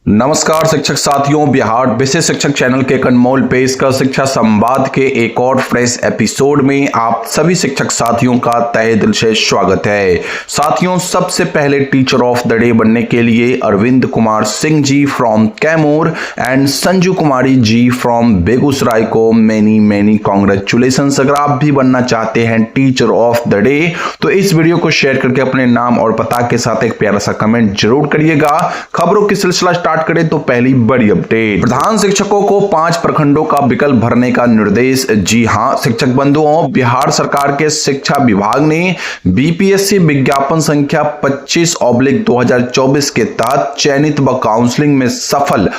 नमस्कार शिक्षक साथियों, बिहार बेसिक शिक्षक चैनल के अनमोल पेशकश शिक्षा संवाद के एक और फ्रेश एपिसोड में आप सभी शिक्षक साथियों का तहे दिल से स्वागत है। साथियों, सबसे पहले टीचर ऑफ द डे बनने के लिए Arvind Kumar Singh ji from Kaimur and Sanju Kumari ji from Begusarai को मेनी कॉन्ग्रेचुलेशंस। अगर आप भी बनना चाहते हैं टीचर ऑफ द डे तो इस वीडियो को शेयर करके अपने नाम और पता के साथ एक प्यारा सा कमेंट जरूर करिएगा। खबरों की सिलसिला स्टार्ट करें तो पहली बड़ी अपडेट, प्रधान शिक्षकों को 5 प्रखंडों का विकल्प भरने का निर्देश। जी हां शिक्षक बंधुओं, बिहार सरकार के शिक्षा विभाग ने बीपीएससी विज्ञापन संख्या 25/2024 के तहत चयनित व काउंसलिंग में सफल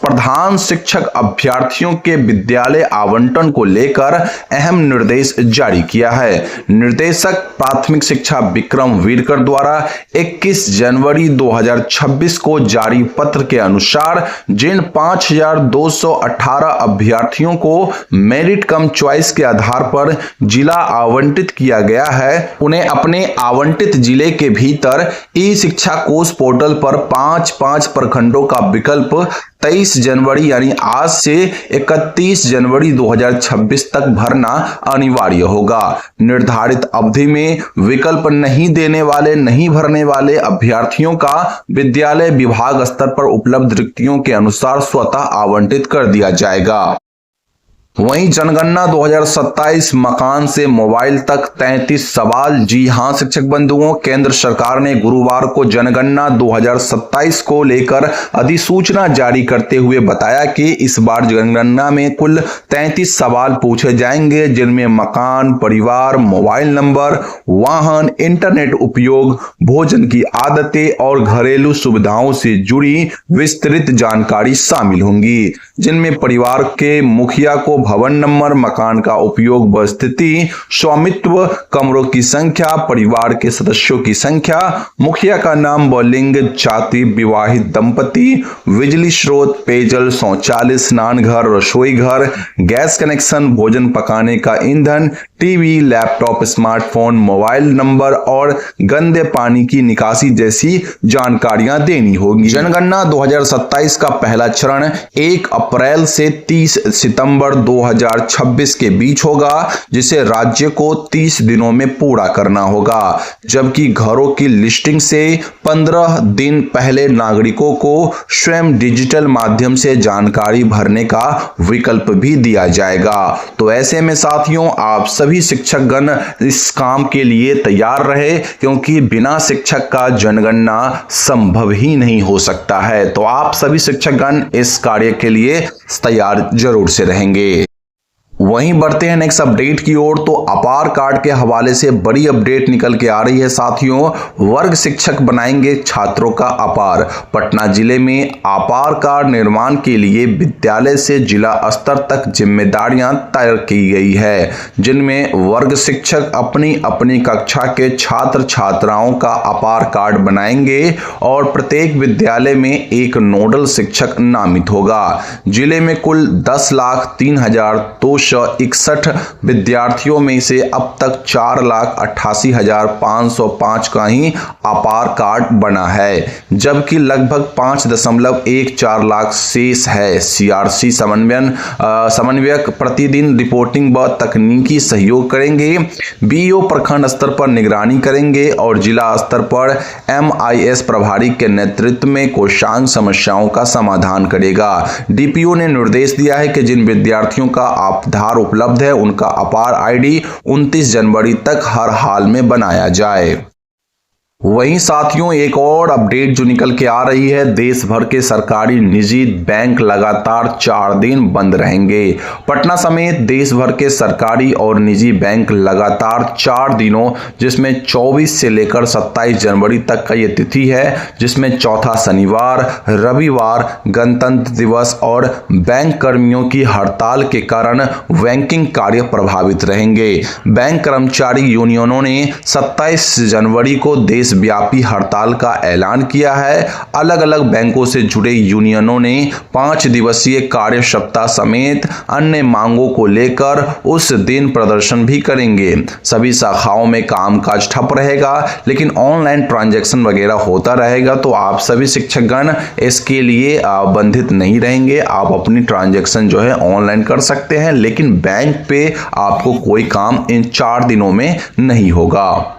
प्रधान शिक्षक अभ्यर्थियों के विद्यालय आवंटन को लेकर अहम निर्देश जारी किया है। निर्देशक प्राथमिक शिक्षा विक्रम वीरकर द्वारा 21 जनवरी 2026 को जारी पत्र के अनुसार जिन 5218 अभ्यर्थियों को मेरिट कम चॉइस के आधार पर जिला आवंटित किया गया है, उन्हें अपने आवंटित जिले के भीतर ई शिक्षा कोष पोर्टल पर 5 प्रखंडों का विकल्प 23 जनवरी यानी आज से 31 जनवरी 2026 तक भरना अनिवार्य होगा। निर्धारित अवधि में विकल्प नहीं देने वाले, नहीं भरने वाले अभ्यर्थियों का विद्यालय विभाग स्तर पर उपलब्ध रिक्तियों के अनुसार स्वतः आवंटित कर दिया जाएगा। वहीं जनगणना 2027 मकान से मोबाइल तक 33 सवाल। जी हां शिक्षक बंधुओं, केंद्र सरकार ने गुरुवार को जनगणना 2027 को लेकर अधिसूचना जारी करते हुए बताया कि इस बार जनगणना में कुल 33 सवाल पूछे जाएंगे, जिनमें मकान, परिवार, मोबाइल नंबर, वाहन, इंटरनेट उपयोग, भोजन की आदतें और घरेलू सुविधाओं से जुड़ी विस्तृत जानकारी शामिल होंगी। जिनमें परिवार के मुखिया को भवन नंबर, मकान का उपयोग व स्थिति, स्वामित्व, कमरों की संख्या, परिवार के सदस्यों की संख्या, मुखिया का नाम व लिंग, जाति, विवाहित दंपति, बिजली स्रोत, पेयजल, शौचालय, स्नान घर, रसोई घर, गैस कनेक्शन, भोजन पकाने का ईंधन, TV, laptop, smartphone, mobile number और गंदे पानी की निकासी जैसी जानकारियां देनी होगी। जनगणना 2027 का पहला चरण 1 अप्रैल से 30 सितंबर 2026 के बीच होगा, जिसे राज्य को 30 दिनों में पूरा करना होगा। जबकि घरों की लिस्टिंग से 15 दिन पहले नागरिकों को स्वयं डिजिटल माध्यम से जानकारी भरने का विकल्प भी दिया जाएगा। तो ऐसे में साथियों, आप सभी शिक्षकगण इस काम के लिए तैयार रहे, क्योंकि बिना शिक्षक का जनगणना संभव ही नहीं हो सकता है। तो आप सभी शिक्षकगण इस कार्य के लिए तैयार जरूर से रहेंगे। वहीं बढ़ते हैं नेक्स्ट अपडेट की ओर। तो अपार कार्ड के हवाले से बड़ी अपडेट निकल के आ रही है साथियों। वर्ग शिक्षक बनाएंगे छात्रों का अपार। पटना जिले में अपार कार्ड निर्माण के लिए विद्यालय से जिला स्तर तक जिम्मेदारियां तय की गई है, जिनमें वर्ग शिक्षक अपनी अपनी कक्षा के छात्र छात्राओं का अपार कार्ड बनाएंगे और प्रत्येक विद्यालय में एक नोडल शिक्षक नामित होगा। जिले में कुल 10,03,261 विद्यार्थियों में से अब तक 4,88,505 का ही अपार कार्ड बना है, जबकि लगभग 5.14 लाख शेष है। सीआरसी समन्वयक प्रतिदिन रिपोर्टिंग व तकनीकी सहयोग करेंगे। बीईओ प्रखंड स्तर पर निगरानी करेंगे और जिला स्तर पर एमआईएस प्रभारी के नेतृत्व में कोषांग समस्याओं का समाधान करेगा। डीपीओ ने निर्देश दिया है कि जिन विद्यार्थियों का आधार उपलब्ध है, उनका अपार आईडी 29 जनवरी तक हर हाल में बनाया जाए। वहीं साथियों, एक और अपडेट जो निकल के आ रही है, देश भर के सरकारी निजी बैंक लगातार 4 दिन बंद रहेंगे। पटना समेत देश भर के सरकारी और निजी बैंक लगातार 4 दिनों, जिसमें 24 से लेकर 27 जनवरी तक का ये तिथि है, जिसमें चौथा शनिवार, रविवार, गणतंत्र दिवस और बैंक कर्मियों की हड़ताल के कारण बैंकिंग कार्य प्रभावित रहेंगे। बैंक कर्मचारी यूनियनों ने 27 जनवरी को देश देशव्यापी हड़ताल का ऐलान किया है। अलग अलग बैंकों से जुड़े यूनियनों ने 5 दिवसीय कार्य सप्ताह समेत अन्य मांगों को लेकर उस दिन प्रदर्शन भी करेंगे। सभी शाखाओं में कामकाज ठप रहेगा, लेकिन ऑनलाइन ट्रांजैक्शन वगैरह होता रहेगा, तो आप सभी शिक्षकगण इसके लिए बंधित नहीं रहेंगे। आप अपनी ट्रांजैक्शन जो है ऑनलाइन कर सकते हैं, लेकिन बैंक पे आपको कोई काम इन 4 दिनों में नहीं होगा।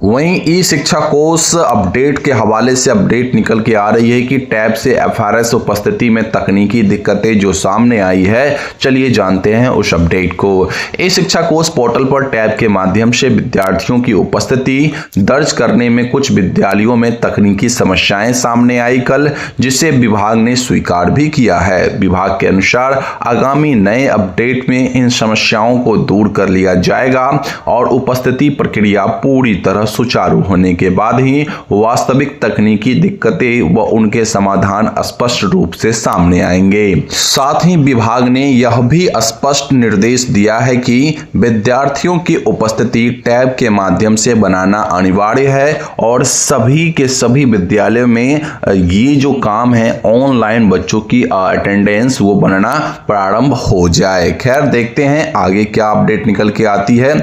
वहीं ई शिक्षा कोर्स अपडेट के हवाले से अपडेट निकल के आ रही है कि टैब से एफआरएस उपस्थिति में तकनीकी दिक्कतें जो सामने आई है। चलिए जानते हैं उस अपडेट को। ई शिक्षा कोर्स पोर्टल पर टैब के माध्यम से विद्यार्थियों की उपस्थिति दर्ज करने में कुछ विद्यालयों में तकनीकी समस्याएं सामने आई कल, जिसे विभाग ने स्वीकार भी किया है। विभाग के अनुसार आगामी नए अपडेट में इन समस्याओं को दूर कर लिया जाएगा और उपस्थिति प्रक्रिया पूरी तरह सुचारू होने के बाद ही वास्तविक तकनीकी दिक्कतें व उनके समाधान स्पष्ट रूप से सामने आएंगे। साथ ही विभाग ने यह भी स्पष्ट निर्देश दिया है कि विद्यार्थियों की उपस्थिति टैब के माध्यम से बनाना अनिवार्य है और सभी के सभी विद्यालयों में ये जो काम है ऑनलाइन बच्चों की अटेंडेंस वो बनना प्रारंभ हो जाए। खैर देखते हैं आगे क्या अपडेट निकल के आती है।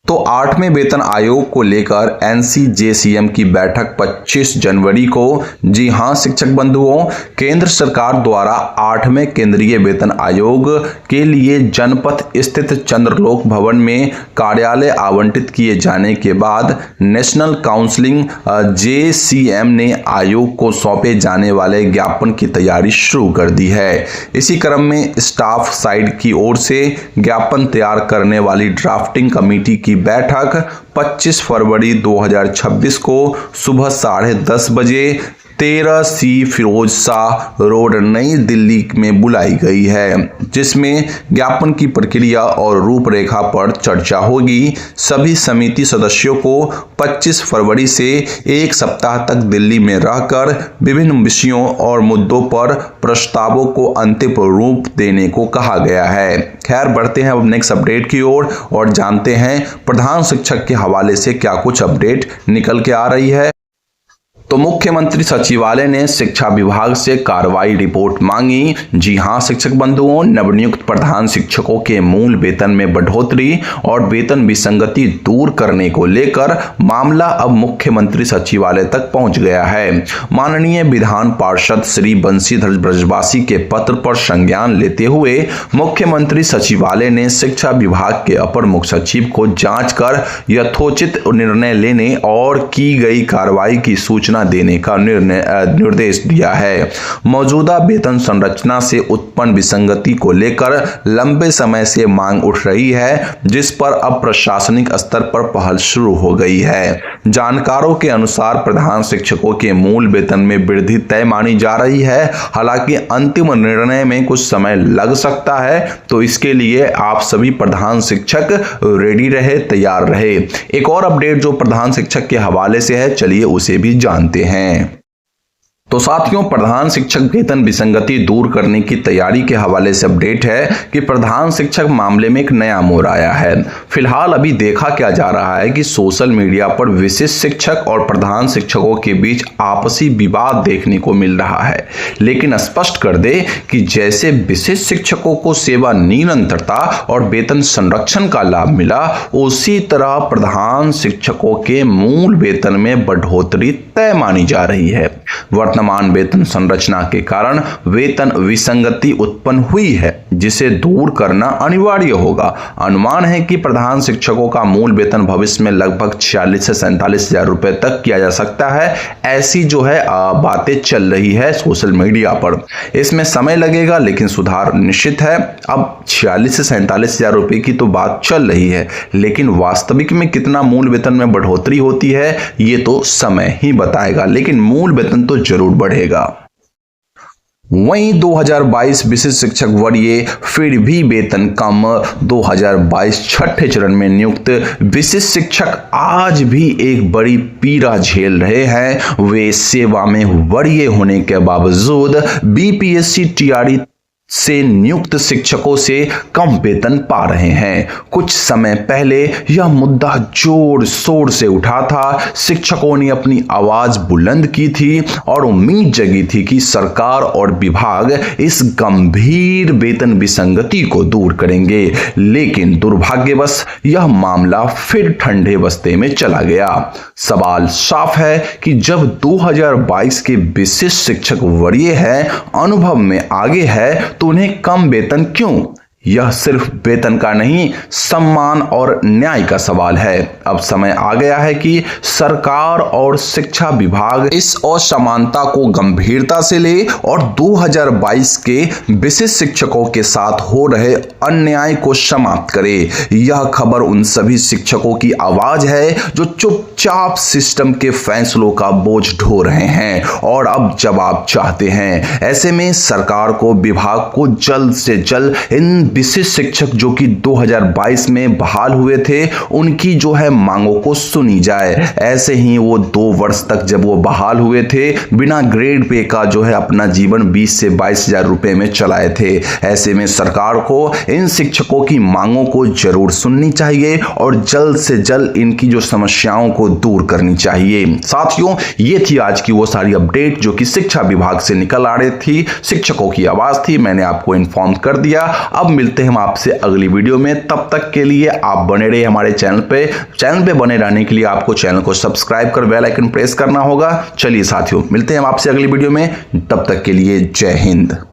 तो 8वें वेतन आयोग को लेकर NCJCM की बैठक 25 जनवरी को। जी हां शिक्षक बंधुओं, केंद्र सरकार द्वारा 8वें केंद्रीय वेतन आयोग के लिए जनपथ स्थित चंद्रलोक भवन में कार्यालय आवंटित किए जाने के बाद नेशनल काउंसिलिंग JCM ने आयोग को सौंपे जाने वाले ज्ञापन की तैयारी शुरू कर दी है। इसी क्रम में स्टाफ साइड की ओर से ज्ञापन तैयार करने वाली ड्राफ्टिंग कमेटी की बैठक 25 फरवरी 2026 को सुबह 10:30 बजे 13C फिरोज शाह रोड नई दिल्ली में बुलाई गई है, जिसमें ज्ञापन की प्रक्रिया और रूपरेखा पर चर्चा होगी। सभी समिति सदस्यों को 25 फरवरी से एक सप्ताह तक दिल्ली में रहकर विभिन्न विषयों और मुद्दों पर प्रस्तावों को अंतिम रूप देने को कहा गया है। खैर बढ़ते हैं अब नेक्स्ट अपडेट की ओर और जानते हैं प्रधान शिक्षक के हवाले से क्या कुछ अपडेट निकल के आ रही है। तो मुख्यमंत्री सचिवालय ने शिक्षा विभाग से कार्रवाई रिपोर्ट मांगी। जी हां शिक्षक बंधुओं, नवनियुक्त प्रधान शिक्षकों के मूल वेतन में बढ़ोतरी और वेतन विसंगति दूर करने को लेकर मामला अब मुख्यमंत्री सचिवालय तक पहुंच गया है। माननीय विधान पार्षद श्री बंशीधर ब्रजवासी के पत्र पर संज्ञान लेते हुए मुख्यमंत्री सचिवालय ने शिक्षा विभाग के अपर मुख्य सचिव को जांच कर यथोचित निर्णय लेने और की गई कार्रवाई की सूचना देने का निर्देश दिया है। मौजूदा वेतन संरचना से उत्पन्न विसंगति को लेकर लंबे समय से मांग उठ रही है, जिस पर अब प्रशासनिक स्तर पर पहल शुरू हो गई है। जानकारों के अनुसार प्रधान शिक्षकों के मूल वेतन में वृद्धि तय मानी जा रही है। हालांकि अंतिम निर्णय में कुछ समय लग सकता है, तो इसके लिए आप सभी प्रधान शिक्षक रेडी रहे, तैयार रहे। एक और अपडेट जो प्रधान शिक्षक के हवाले से है, चलिए उसे भी जानते हैं। तो साथियों, प्रधान शिक्षक वेतन विसंगति दूर करने की तैयारी के हवाले से अपडेट है कि प्रधान शिक्षक मामले में एक नया मोड़ आया है। फिलहाल अभी देखा क्या जा रहा है कि सोशल मीडिया पर विशिष्ट शिक्षक और प्रधान शिक्षकों के बीच आपसी विवाद देखने को मिल रहा है। लेकिन स्पष्ट कर दे कि जैसे विशिष्ट शिक्षकों को सेवा निरंतरता और वेतन संरक्षण का लाभ मिला, उसी तरह प्रधान शिक्षकों के मूल वेतन में बढ़ोतरी तय मानी जा रही है। वर्तमान वेतन संरचना के कारण वेतन विसंगति उत्पन्न हुई है, जिसे दूर करना अनिवार्य होगा। अनुमान है कि प्रधान शिक्षकों का मूल वेतन भविष्य में लगभग 46 से 47 हजार रुपए तक किया जा सकता है। ऐसी जो है बातें चल रही है सोशल मीडिया पर। इसमें समय लगेगा, लेकिन सुधार निश्चित है। अब 46 से 47 हजार रुपए की तो बात चल रही है, लेकिन वास्तविक में कितना मूल वेतन में बढ़ोतरी होती है ये तो समय ही बताएगा, लेकिन मूल वेतन तो जरूर बढ़ेगा। वहीं 2022 विशिष्ट शिक्षक वरीय फिर भी वेतन कम। 2022 छठे चरण में नियुक्त विशिष्ट शिक्षक आज भी एक बड़ी पीड़ा झेल रहे हैं। वे सेवा में वरीय होने के बावजूद BPSC TRE से नियुक्त शिक्षकों से कम वेतन पा रहे हैं। कुछ समय पहले यह मुद्दा जोर शोर से उठा था। शिक्षकों ने अपनी आवाज बुलंद की थी और उम्मीद जगी थी कि सरकार और विभाग इस गंभीर वेतन विसंगति को दूर करेंगे, लेकिन दुर्भाग्यवश यह मामला फिर ठंडे बस्ते में चला गया। सवाल साफ है कि जब 2022 के विशिष्ट शिक्षक वरीय हैं, अनुभव में आगे है, तो उन्हें कम वेतन क्यों? यह सिर्फ वेतन का नहीं, सम्मान और न्याय का सवाल है। अब समय आ गया है कि सरकार और शिक्षा विभाग इस असमानता को गंभीरता से ले और 2022 के विशिष्ट शिक्षकों के साथ हो रहे अन्याय को समाप्त करे। यह खबर उन सभी शिक्षकों की आवाज है जो चुपचाप सिस्टम के फैसलों का बोझ ढो रहे हैं और अब जवाब चाहते हैं। ऐसे में सरकार को, विभाग को जल्द से जल्द इन विशिष्ट शिक्षक जो कि 2022 में बहाल हुए थे, उनकी जो है मांगों को सुनी जाए। ऐसे ही वो 2 वर्ष तक जब वो बहाल हुए थे, बिना ग्रेड पे का जो है अपना जीवन 20 से 22 हजार रुपए में चलाए थे। ऐसे में सरकार को इन शिक्षकों की मांगों को जरूर सुननी चाहिए और जल्द से जल्द इनकी जो समस्याओं को दूर करनी चाहिए। साथियों, ये थी आज की वो सारी अपडेट जो कि शिक्षा विभाग से निकल आ रही थी, शिक्षकों की आवाज थी। मैंने आपको इन्फॉर्म कर दिया। अब मिलते हैं हम आपसे अगली वीडियो में। तब तक के लिए आप बने रहिए हमारे चैनल पे बने रहने के लिए आपको चैनल को सब्सक्राइब कर बेल आइकन प्रेस करना होगा। चलिए साथियों, मिलते हैं हम आपसे अगली वीडियो में। तब तक के लिए जय हिंद।